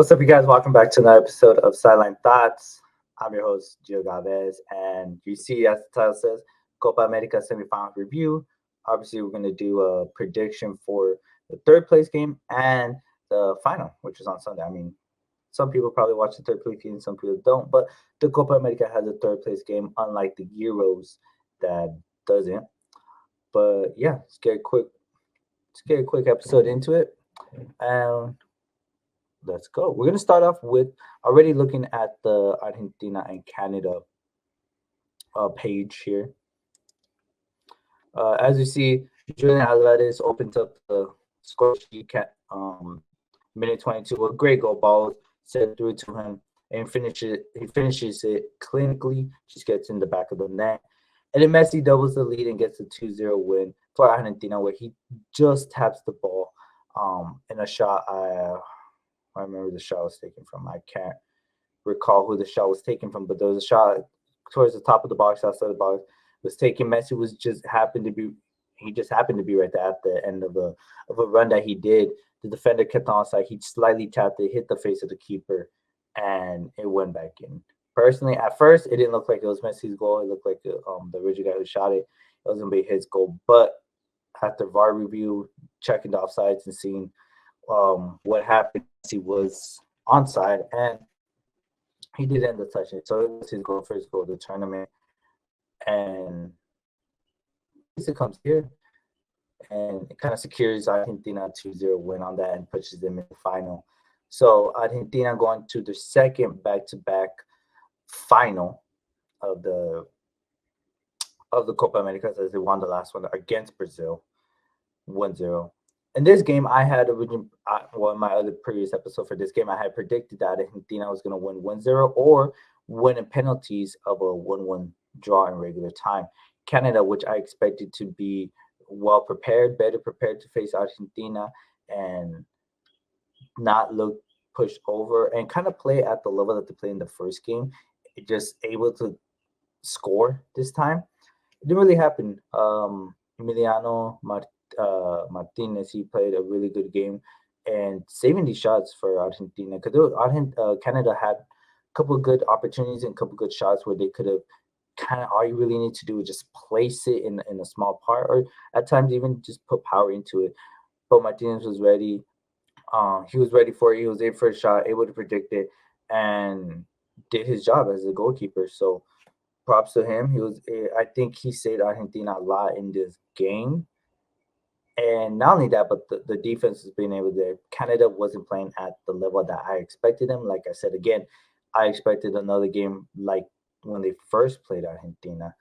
What's up, you guys? Welcome back to another episode of Sideline Thoughts. I'm your host, Gio Galvez, and you see, as the title says, Copa America semifinal review. Obviously, we're going to do a prediction for the third place game and the final, which is on Sunday. I mean, some people probably watch the third place game, some people don't, but the Copa America has a third place game, unlike the Euros that doesn't. But yeah, let's get a quick episode into it. Um, let's go. We're gonna start off with already looking at the Argentina and Canada page here. As you see, Julian Alvarez opens up the score sheet. Minute 22, a great goal ball sent through to him and finishes. He finishes it clinically. Just gets in the back of the net, and then Messi doubles the lead and gets a 2-0 win for Argentina, where he just taps the ball in a shot. I remember the shot was taken from. I can't recall who the shot was taken from, but there was a shot towards the top of the box, outside the box, was taken. Messi was just happened to be he just happened to be right there at the end of a run that he did. The defender kept on side. He slightly tapped it, hit the face of the keeper, and it went back in. Personally, at first, it didn't look like it was Messi's goal. It looked like the original guy who shot it. It was gonna be his goal, but after VAR review, checking the offsides and seeing what happened, he was onside, and he did end up touching it. So it was his goal, first goal of the tournament. And it comes here and it kind of secures Argentina 2-0 win on that and pushes them in the final. So Argentina going to the second back-to-back final of the Copa America, as they won the last one against Brazil 1-0. In this game, I had in my other previous episode for this game, I had predicted that Argentina was going to win 1-0 or win in penalties of a 1-1 draw in regular time. Canada, which I expected to be well prepared, better prepared to face Argentina and not look pushed over and kind of play at the level that they played in the first game, just able to score this time. It didn't really happen. Emiliano Martinez, he played a really good game and saving these shots for Argentina because Canada had a couple of good opportunities and a couple of good shots where they could have kind of all you really need to do is just place it in a small part or at times even just put power into it. But Martinez was ready. He was ready for it. He was able for a shot, able to predict it, and did his job as a goalkeeper. So props to him. I think he saved Argentina a lot in this game. And not only that, but the defense has been able to. Canada wasn't playing at the level that I expected them. Like I said again, I expected another game like when they first played Argentina,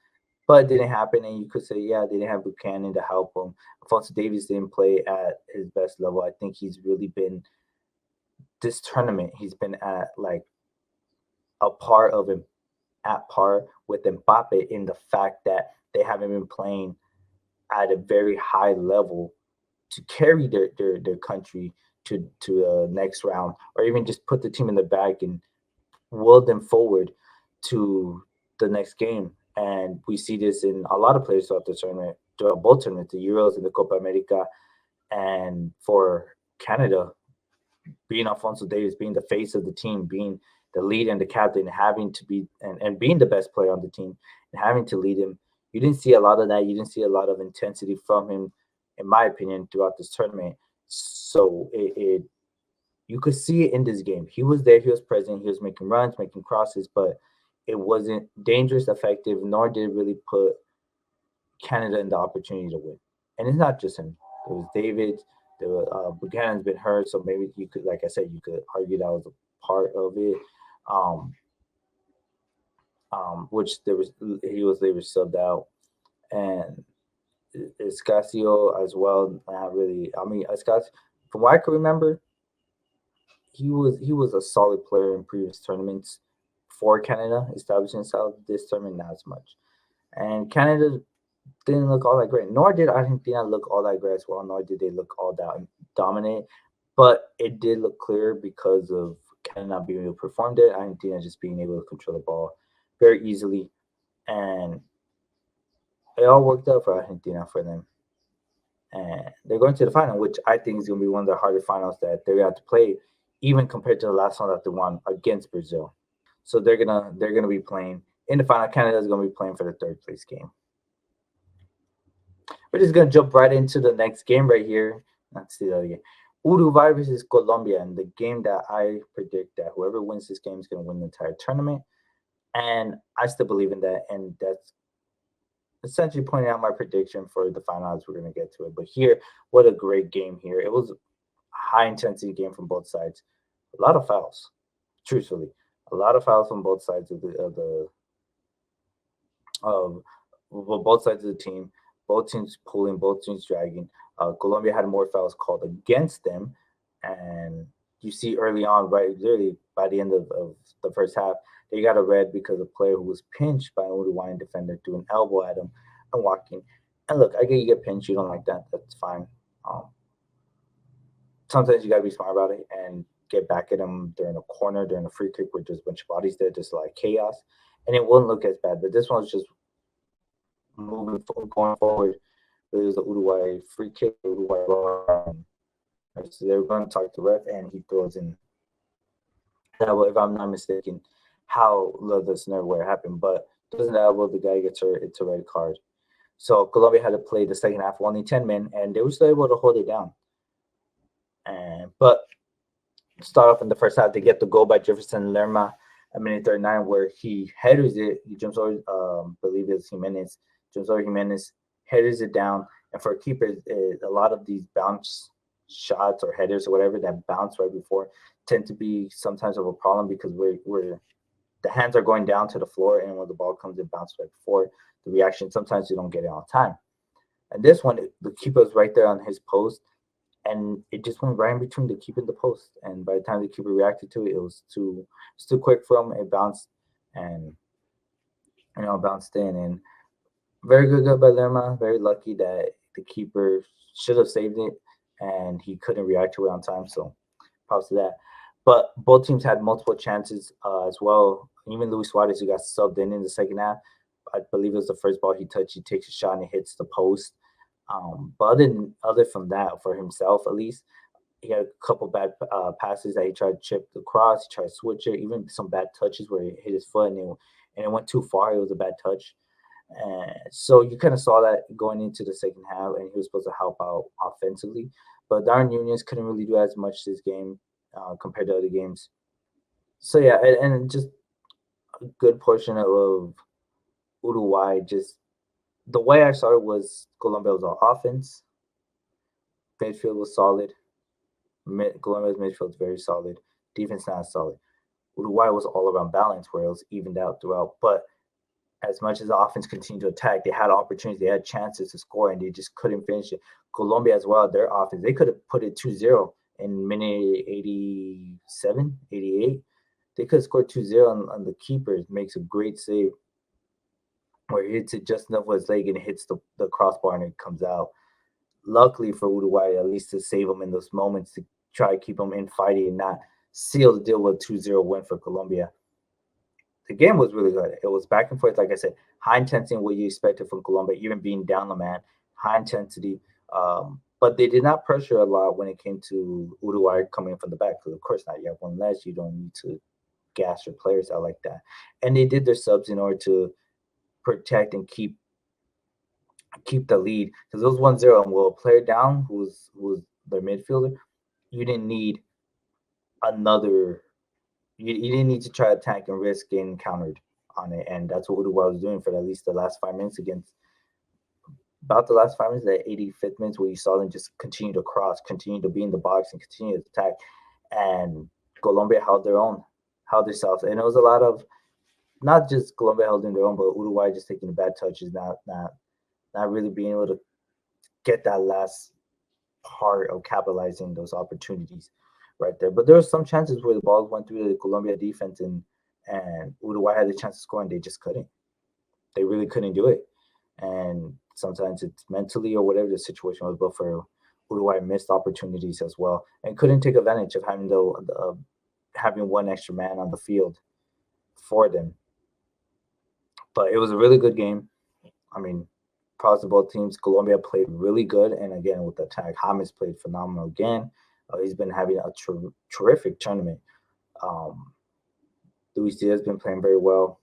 but it didn't happen. And you could say, yeah, they didn't have Buchanan to help them. Alfonso Davies didn't play at his best level. I think he's really been this tournament. He's been at like a part of him at par with Mbappe in the fact that they haven't been playing at a very high level to carry their country to the next round or even just put the team in the bag and will them forward to the next game. And we see this in a lot of players throughout the tournament, throughout both tournaments, the Euros and the Copa America. And for Canada, being Alfonso Davis, being the face of the team, being the lead and the captain, having to be and being the best player on the team and having to lead him. You didn't see a lot of that. You didn't see a lot of intensity from him, in my opinion, throughout this tournament. So it you could see it in this game. He was there, he was present, he was making runs, making crosses, but it wasn't dangerous, effective, nor did it really put Canada in the opportunity to win. And it's not just him. There was David, there was Buchanan's been hurt, so maybe you could, like I said, you could argue that was a part of it. Um, which there was he was later subbed out, and Escasio as well. Not really. I mean, Escasio, from what I can remember, he was a solid player in previous tournaments for Canada, establishing himself. This tournament, not as much. And Canada didn't look all that great, nor did Argentina look all that great as well, nor did they look all that dominant. But it did look clear because of Canada not being able to perform there, Argentina just being able to control the ball very easily. And it all worked out for Argentina for them. And they're going to the final, which I think is going to be one of the hardest finals that they're going to have to play even compared to the last one that they won against Brazil. So they're gonna be playing in the final. Canada's gonna be playing for the third place game. We're just gonna jump right into the next game right here. Let's see the other game. Uruguay versus Colombia, and the game that I predict that whoever wins this game is gonna win the entire tournament. And I still believe in that, and that's essentially pointing out my prediction for the finals. We're going to get to it, but here, what a great game here! It was a high intensity game from both sides. A lot of fouls, truthfully, a lot of fouls on both sides of well, both sides of the team. Both teams pulling, both teams dragging. Colombia had more fouls called against them, and you see early on, right, literally by the end of the first half, they got a red because a player who was pinched by an Uruguayan defender threw an elbow at him and walking. And look, I get you get pinched, you don't like that, that's fine. Um, Sometimes you gotta be smart about it and get back at them during a corner, during a free kick where there's a bunch of bodies there, just like chaos, and it wouldn't look as bad. But this one was just going forward. It was the Uruguay free kick, Uruguay ball, and so they were going to talk to the ref, and he throws in that. If I'm not mistaken, how the scenario where it happened, but doesn't that the guy gets hurt? It's a red card. So Colombia had to play the second half, only 10 men, and they were still able to hold it down. And but start off in the first half, they get the goal by Jefferson Lerma at minute 39, where he headers it. He jumps over, believe it's Jimenez, jumps over Jimenez, headers it down. And for a keeper, a lot of these bounce shots or headers or whatever that bounce right before tend to be sometimes of a problem because we're the hands are going down to the floor, and when the ball comes, it bounces right before the reaction. Sometimes you don't get it on time. And this one, the keeper was right there on his post, and it just went right in between the keeper and the post. And by the time the keeper reacted to it, it was too quick for him. It bounced, and bounced in. And very good goal by Lerma. Very lucky that the keeper should have saved it, and he couldn't react to it on time. So props to that. But both teams had multiple chances as well. Even Luis Suarez, who got subbed in the second half, I believe it was the first ball he touched. He takes a shot and it hits the post. But other from that, for himself at least, he had a couple bad passes that he tried to chip across. He tried to switch it, even some bad touches where he hit his foot and it went too far. It was a bad touch. So you kind of saw that going into the second half, and he was supposed to help out offensively. But Darren Nunez couldn't really do as much this game compared to other games. So yeah, and just a good portion of Uruguay. Just the way I saw it was Colombia was on offense, midfield was solid. Colombia's midfield is very solid. Defense not solid. Uruguay was all around balance, where it was evened out throughout. But as much as the offense continued to attack, they had opportunities, they had chances to score, and they just couldn't finish it. Colombia as well, their offense, they could have put it 2-0 in minute 87, 88. They could have scored 2-0 on the keeper. Makes a great save where he hits it just enough with his leg and it hits the crossbar and it comes out. Luckily for Uruguay, at least to save them in those moments to try to keep them in fighting and not seal the deal with a 2-0 win for Colombia. The game was really good. It was back and forth, like I said, high intensity, what you expected from Colombia, even being down the man, high intensity. But they did not pressure a lot when it came to Uruguay coming from the back. Because of course not. You have one less. You don't need to gas your players out like that. And they did their subs in order to protect and keep the lead. Because it was 1-0, and with a player down who's their midfielder, you didn't need another. You didn't need to try to attack and risk getting countered on it, and that's what Uruguay was doing for at least the last 5 minutes against. About the last 5 minutes, the 85th minutes, where you saw them just continue to cross, continue to be in the box, and continue to attack. And Colombia held their own, held themselves, and it was a lot of not just Colombia holding their own, but Uruguay just taking the bad touches, not really being able to get that last part of capitalizing those opportunities right there. But there were some chances where the balls went through the Colombia defense, and Uruguay had the chance to score and they just couldn't. They really couldn't do it. And sometimes it's mentally or whatever the situation was, but for Uruguay missed opportunities as well and couldn't take advantage of having one extra man on the field for them. But it was a really good game. I mean, props to both teams. Colombia played really good, and again with the attack, James played phenomenal again. He's been having a terrific tournament. Um, Luis Diaz has been playing very well,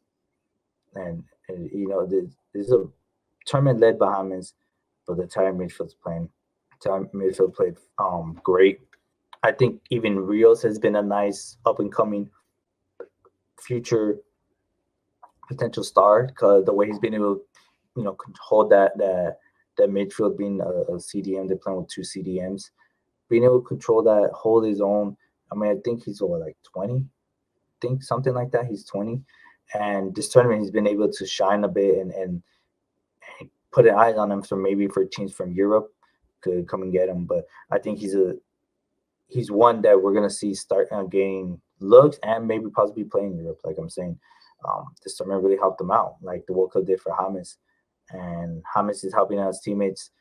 and this is a tournament led by James, but the entire midfield's playing. Entire midfield played great. I think even Rios has been a nice up and coming future potential star because the way he's been able to, hold that midfield, being a CDM, they're playing with two CDMs, being able to control that, hold his own. I mean, I think he's over like 20, think something like that. He's 20, and this tournament he's been able to shine a bit and put an eye on him for maybe for teams from Europe could come and get him. But I think he's one that we're gonna see start gaining looks and maybe possibly playing in Europe. Like I'm saying, this tournament really helped him out, like the World Cup did for James, and James is helping out his teammates.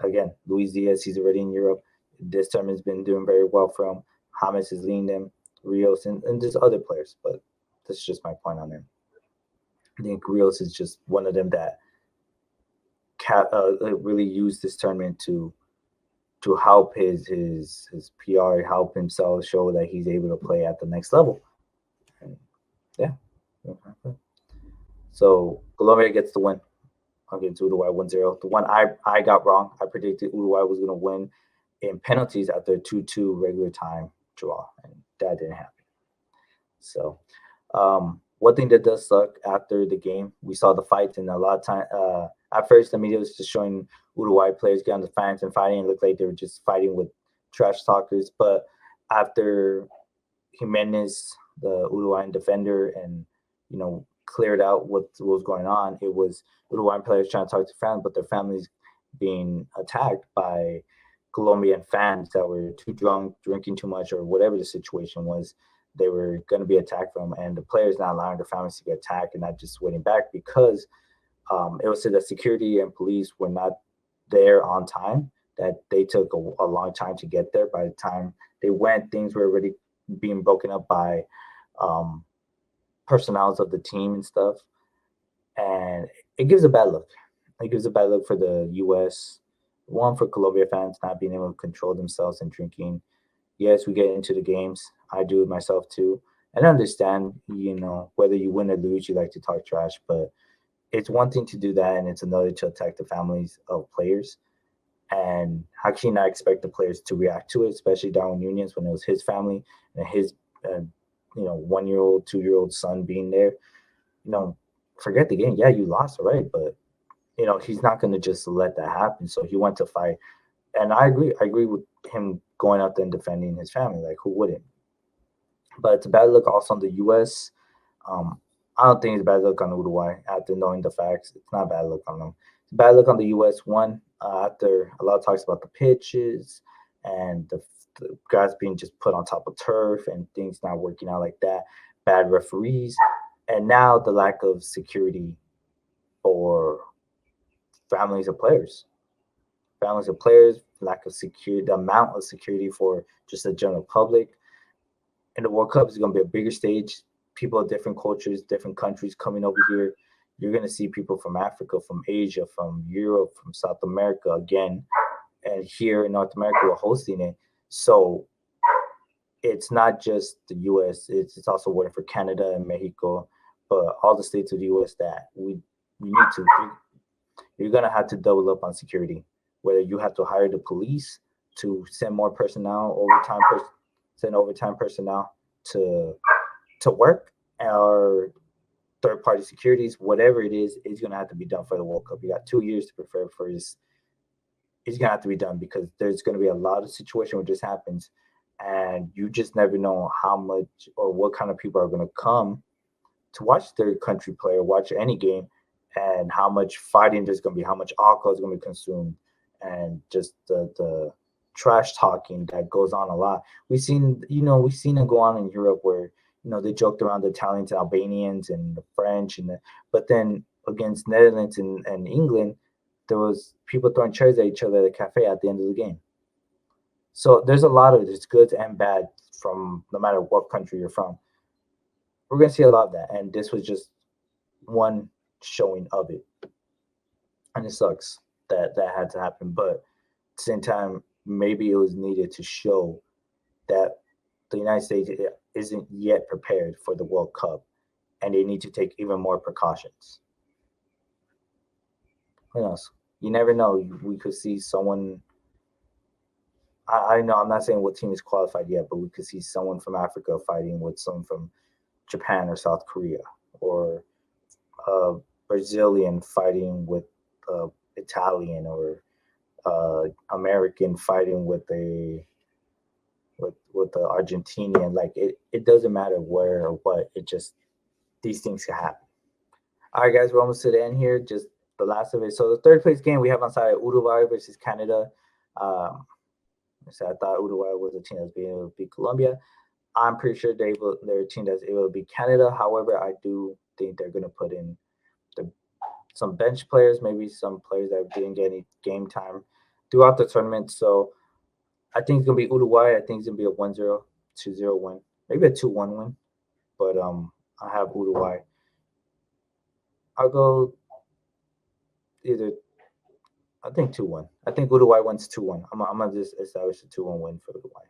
Again, Luis Diaz, he's already in Europe. This tournament's been doing very well for him. James is leading them, Rios, and there's other players, but that's just my point on him. I think Rios is just one of them that really used this tournament to help his PR, help himself show that he's able to play at the next level. And yeah. So Colombia gets the win against Uruguay 1-0. The one I got wrong, I predicted Uruguay was going to win in penalties after a 2-2 regular time draw, and that didn't happen. So one thing that does suck after the game, we saw the fights, and a lot of time. At first, the media was just showing Uruguay players get on the fans and fighting. It looked like they were just fighting with trash talkers. But after Jimenez, the Uruguayan defender, and cleared out what was going on, it was Uruguayan players trying to talk to fans, but their families being attacked by Colombian fans that were too drunk, drinking too much, or whatever the situation was. They were going to be attacked from, and the players not allowing their families to get attacked and not just waiting back because it was said that security and police were not there on time, that they took a long time to get there. By the time they went, things were already being broken up by personnels of the team and stuff. And it gives a bad look. It gives a bad look for the U.S., one for Colombia fans not being able to control themselves and drinking. Yes, we get into the games. I do it myself too. And I understand, whether you win or lose, you like to talk trash, but it's one thing to do that, and it's another to attack the families of players. And how can you not expect the players to react to it, especially Darwin Nunez when it was his family and his, 1-year-old, 2-year-old son being there? You know, Forget the game. Yeah, you lost, all right, but he's not going to just let that happen. So he went to fight, and I agree. I agree with him going out there and defending his family. Like, who wouldn't? But it's a bad look also on the U.S. Um, I don't think it's a bad look on Uruguay after knowing the facts. It's not a bad look on them. It's a bad look on the U.S. One, after a lot of talks about the pitches and the guys being just put on top of turf and things not working out like that, bad referees, and now the lack of security for families of players. Families of players, lack of security, the amount of security for just the general public. And the World Cup is going to be a bigger stage. People of different cultures, different countries coming over here. You're going to see people from Africa, from Asia, from Europe, from South America again. And here in North America, we're hosting it. So it's not just the U.S., it's also working for Canada and Mexico, but all the states of the U.S. that we need to. You're going to have to double up on security, whether you have to hire the police to send more personnel, send overtime personnel to work, or third party securities, whatever it is, it's gonna have to be done for the World Cup. You got 2 years to prepare for this. It's gonna have to be done because there's gonna be a lot of situation where this happens, and you just never know how much or what kind of people are gonna come to watch their country play or watch any game, and how much fighting there's gonna be, how much alcohol is gonna be consumed, and just the trash talking that goes on a lot. We've seen it go on in Europe where they joked around the Italians and Albanians and the French but then against Netherlands and England, there was people throwing chairs at each other at a cafe at the end of the game. So there's a lot of it. It's good and bad from no matter what country you're from. We're gonna see a lot of that, and this was just one showing of it, and it sucks that that had to happen. But at the same time, maybe it was needed to show that the United States isn't yet prepared for the World Cup, and they need to take even more precautions. Who knows? You never know. We could see someone. I know I'm not saying what team is qualified yet, but we could see someone from Africa fighting with someone from Japan or South Korea, or a Brazilian fighting with Italian, or American fighting with the Argentinian. Like it doesn't matter where or what. It just these things can happen. All right, guys, we're almost to the end here. Just the last of it. So the third place game we have on side Uruguay versus Canada. Um, so I thought Uruguay was a team that's being able to beat Colombia. I'm pretty sure they're a team that's able to beat Canada. However, I do think they're going to put in the, some bench players, maybe some players that didn't get any game time throughout the tournament. So I think it's going to be Uruguay. I think it's going to be a 1-0, 2-0 win, maybe a 2-1 win. But I have Uruguay. I'll go either. I think 2-1. I think Uruguay wins 2-1. I'm gonna just establish a 2-1 win for Uruguay.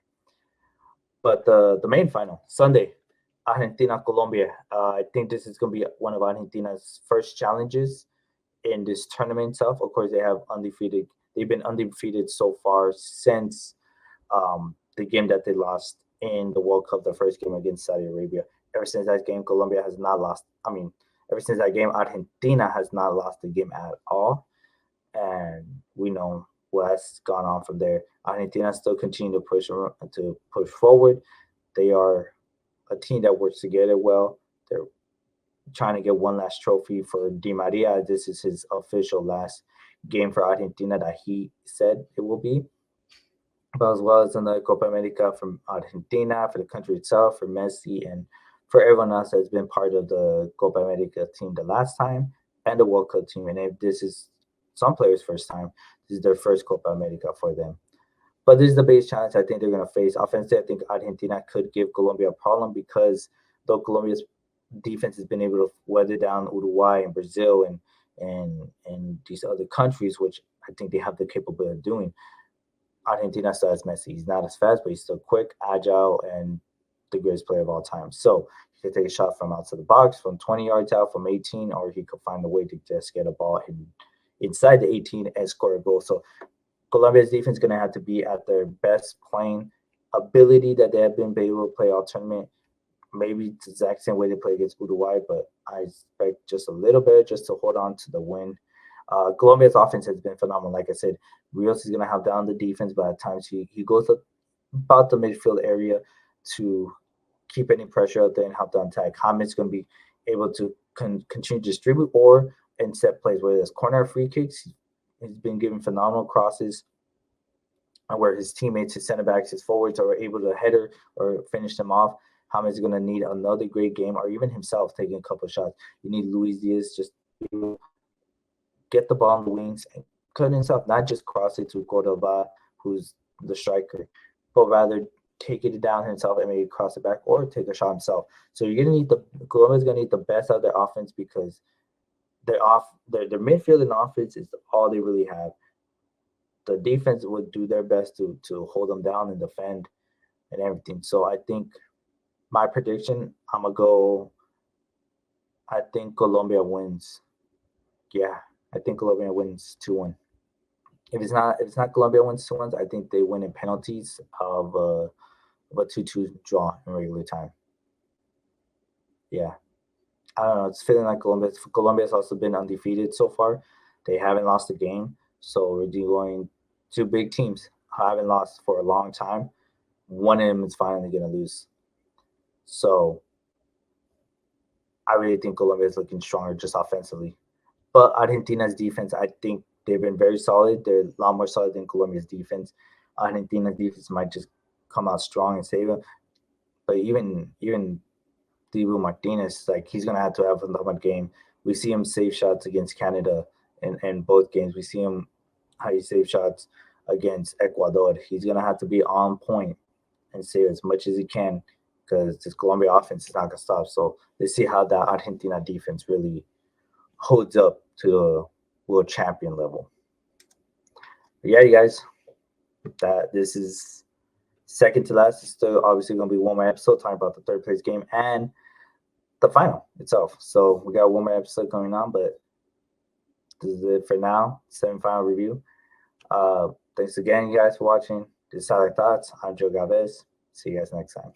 But the main final Sunday, Argentina Colombia. I think this is gonna be one of Argentina's first challenges in this tournament itself. Of course, they have undefeated. They've been undefeated so far since the game that they lost in the World Cup, the first game against Saudi Arabia. Ever since that game, Colombia has not lost. I mean, ever since that game, Argentina has not lost the game at all. And we know what has gone on from there. Argentina still continue to push forward. They are a team that works together well. They're trying to get one last trophy for Di Maria. This is his official last game for Argentina that he said it will be. But as well as another Copa America from Argentina, for the country itself, for Messi, and for everyone else that's been part of the Copa America team the last time and the World Cup team. And if this is some players' first time, this is their first Copa America for them. But this is the biggest challenge I think they're going to face. Offensively, I think Argentina could give Colombia a problem because though Colombia's defense has been able to weather down Uruguay and Brazil and these other countries, which I think they have the capability of doing. Argentina still has Messi. He's not as fast, but he's still quick, agile, and the greatest player of all time. So he could take a shot from outside the box, from 20 yards out, from 18, or he could find a way to just get a ball inside the 18 and score a goal. So Colombia's defense is going to have to be at their best playing ability that they have been able to play all tournament. Maybe it's the exact same way they play against Uruguay, but I expect just a little bit just to hold on to the win. Colombia's offense has been phenomenal. Like I said, Rios is going to have down the defense, but at times he goes up about the midfield area to keep any pressure out there and help the attack. Hamid's going to be able to continue to distribute or in set plays, whether it's corner or free kicks. He's been given phenomenal crosses where his teammates, his center backs, his forwards are able to header or finish them off. Hamid's going to need another great game, or even himself taking a couple of shots. You need Luis Diaz just to get the ball on the wings and cut himself, not just cross it to Cordoba, who's the striker, but rather take it down himself and maybe cross it back or take a shot himself. So you're gonna need Colombia's gonna need the best out of their offense because their midfield and offense is all they really have. The defense would do their best to hold them down and defend and everything. So I think my prediction, I'm gonna go. I think Colombia wins. Yeah, I think Colombia wins 2-1. If it's not Colombia wins 2-1, I think they win in penalties of a 2-2 draw in regular time. Yeah. I don't know. It's feeling like Colombia. Colombia's also been undefeated so far. They haven't lost a game. So we're dealing two big teams. Haven't lost for a long time. One of them is finally going to lose. So I really think Colombia is looking stronger just offensively. But Argentina's defense, I think they've been very solid. They're a lot more solid than Colombia's defense. Argentina's defense might just come out strong and save them. But even Dibu Martinez, like he's gonna have to have another game. We see him save shots against Canada in both games. We see him how he save shots against Ecuador. He's gonna have to be on point and save as much as he can because this Colombia offense is not gonna stop. So let's see how that Argentina defense really holds up to the world champion level. But yeah, you guys, that this is Second to last is still obviously going to be one more episode talking about the third place game and the final itself. So we got one more episode going on, but this is it for now. Semi-final review. Thanks again, you guys, for watching. This is Silent Thoughts. I'm Joe Galvez. See you guys next time.